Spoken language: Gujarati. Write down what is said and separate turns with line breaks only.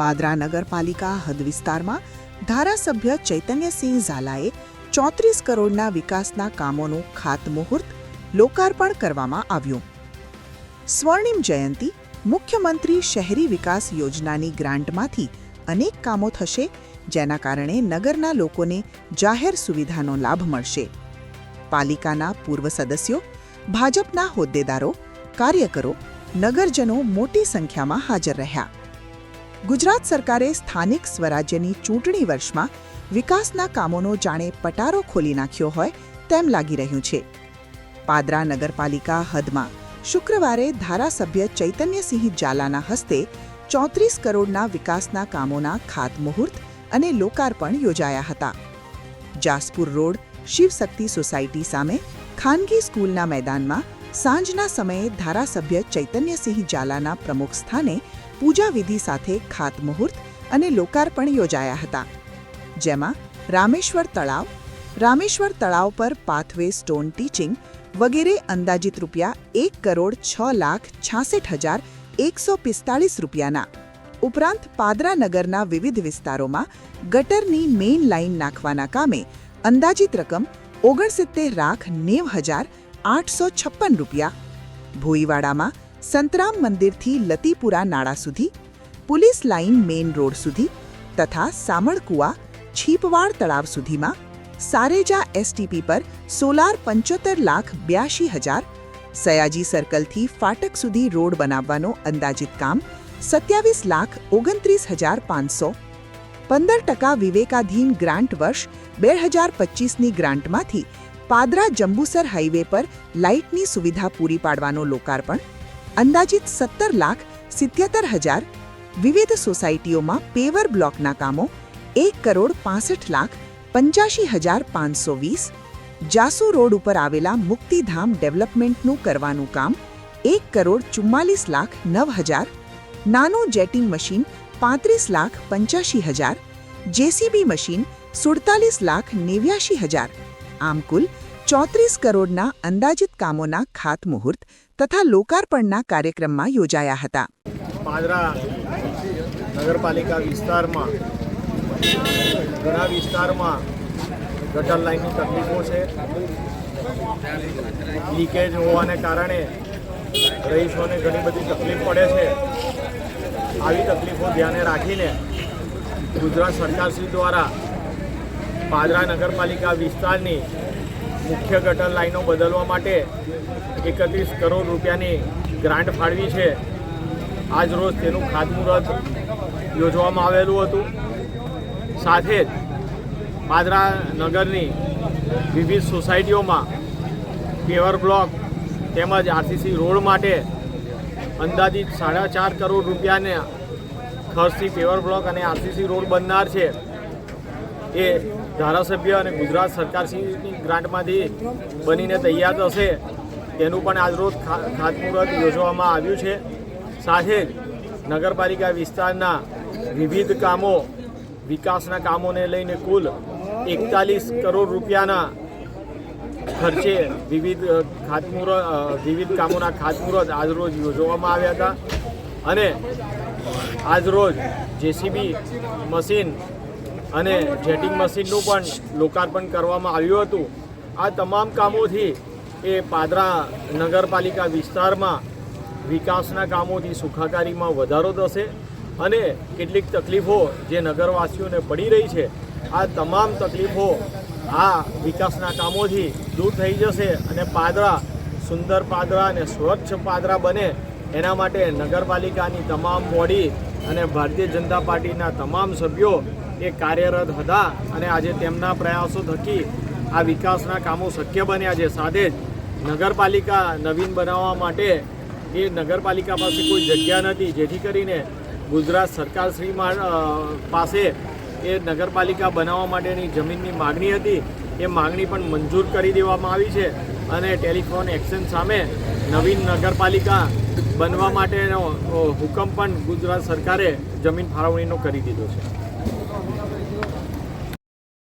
પાદરા નગરપાલિકા હદ વિસ્તારમાં ધારાસભ્ય ચૈતન્યસિંહ ઝાલાએ 34 કરોડના વિકાસના કામોનું ખાતમુહૂર્ત લોકાર્પણ કરવામાં આવ્યું. સ્વર્ણિમ જયંતી મુખ્યમંત્રી શહેરી વિકાસ યોજનાની ગ્રાન્ટમાંથી અનેક કામો થશે, જેના કારણે નગરના લોકોને જાહેર સુવિધાનો લાભ મળશે. પાલિકાના પૂર્વ સદસ્યો, ભાજપના હોદ્દેદારો, કાર્યકરો, નગરજનો મોટી સંખ્યામાં હાજર રહ્યા. ગુજરાત સરકારે સ્થાનિક સ્વરાજ્યની ચૂંટણી વર્ષમાં વિકાસના કામોનો જાણે પટારો ખોલી નાખ્યો હોય તેમ લાગી રહ્યું છે. પાદરા નગરપાલિકા હદમાં શુક્રવારે ધારાસભ્ય ચૈતન્યસિંહ ઝાલાના હસ્તે 34 કરોડના વિકાસના કામોના ખાતમુહૂર્ત અને લોકાર્પણ યોજાયા હતા. જાસપુર રોડ શિવશક્તિ સોસાયટી સામે ખાનગી સ્કૂલના મેદાનમાં સાંજના સમયે ધારાસભ્ય ચૈતન્યસિંહ ઝાલાના પ્રમુખ સ્થાને પૂજાવિધિ સાથે ખાતમુહૂર્ત અને લોકાર્પણ યોજાયા હતા. જેમાં રામેશ્વર તળાવ પર પાથવે સ્ટોન ટીચિંગ વગેરે અંદાજિત ₹1,66,145 ઉપરાંત પાદરા નગરના વિવિધ વિસ્તારોમાં ગટરની મેઇન લાઇન નાખવાના કામે અંદાજિત રકમ ₹69,90,856, ભોઈવાડામાં સંતરામ મંદિરથી લતીપુરા નાળા સુધી, પુલિસ લાઇન મેઇન રોડ સુધી તથા સામળકુવા છીપવાડ તળાવ સુધીમાં, સારેજા એસટીપી પર સોલાર 75,82,000, સયાજી સર્કલથી ફાટક સુધી રોડ બનાવવાનો અંદાજિત કામ 27,29,500, 15% વિવેકાધીન ગ્રાન્ટ વર્ષ 2025ની ગ્રાન્ટમાંથી પાદરા જંબુસર હાઈવે પર લાઇટની સુવિધા પૂરી પાડવાનો લોકાર્પણ, અંદાજિત 17,77,000, વિવિધ સોસાયટીઓમાં પેવર બ્લોકના કામો 1,65,85,520, જાસુ રોડ ઉપર આવેલા મુક્તિધામ ડેવલપમેન્ટનું કરવાનું કામ 1,44,09,000, નાનું જેટિંગ મશીન 35,85,000, જેસીબી મશીન 47,89,000, આમ કુલ 34 કરોડના અંદાજિત કામોના ખાતમુહૂર્ત તથા લોકાર્પણના કાર્યક્રમમાં યોજાયા હતા.
પાદરા નગરપાલિકા વિસ્તારમાં ઘણા વિસ્તારમાં ગટર લાઇનની તકલીફો છે. લીકેજ હોવાને કારણે રહીશોને ઘણી બધી તકલીફ પડે છે. આવી તકલીફો ધ્યાને રાખીને ગુજરાત સરકારશ્રી દ્વારા પાદરા નગરપાલિકા વિસ્તારની મુખ્ય ગટર લાઈનો બદલવા માટે 31 કરોડ રૂપિયાની ગ્રાન્ટ ફાળવી છે. આજ રોજ તેનું ખાતમુહૂર્ત યોજવામાં આવેલું હતું. સાથે જ પાદરા નગરની વિવિધ સોસાયટીઓમાં પેવર બ્લોક તેમજ આરસીસી રોડ માટે અંદાજિત 4.5 કરોડ રૂપિયાના ખર્ચથી પેવર બ્લોક અને આરસીસી રોડ બનનાર છે. એ ધારાસભ્ય અને ગુજરાત સરકારશ્રીની ગ્રાન્ટમાંથી બનીને તૈયાર થશે. તેનું પણ આજરોજ ખાતમુહૂર્ત યોજવામાં આવ્યું છે. સાથે જ નગરપાલિકા વિસ્તારના વિવિધ કામો, વિકાસના કામોને લઈને કુલ 41 કરોડ રૂપિયાના ખર્ચે વિવિધ કામોના ખાતમુહૂર્ત આજરોજ યોજવામાં આવ્યા હતા. અને આજરોજ જેસીબી મશીન અને જેટિંગ મશીનનું પણ લોકાર્પણ કરવામાં આવ્યું હતું. આ તમામ કામોથી એ પાદરા નગરપાલિકા વિસ્તારમાં વિકાસના કામોથી સુખાકારીમાં વધારો થશે અને કેટલીક તકલીફો જે નગરવાસીઓને પડી રહી છે, આ તમામ તકલીફો આ વિકાસના કામોથી દૂર થઈ જશે અને પાદરા સુંદર પાદરા અને સ્વચ્છ પાદરા બને એના માટે નગરપાલિકાની તમામ બોડી અને ભારતીય જનતા પાર્ટીના તમામ સભ્યો એ કાર્યરત હતા અને આજે તેમના પ્રયાસો થકી આ વિકાસના કામો શક્ય બન્યા છે. સાથે જ નગરપાલિકા નવીન બનાવવા માટે એ નગરપાલિકા પાસે કોઈ જગ્યા નથી, જેથી કરીને ગુજરાત સરકારશ્રી પાસે એ નગરપાલિકા બનાવવા માટેની જમીનની માગણી હતી. એ માગણી પણ મંજૂર કરી દેવામાં આવી છે અને ટેલિફોન એક્શન સામે નવીન નગરપાલિકા બનવા માટેનો હુકમ પણ ગુજરાત સરકારે જમીન ફાળવણીનો કરી દીધો છે.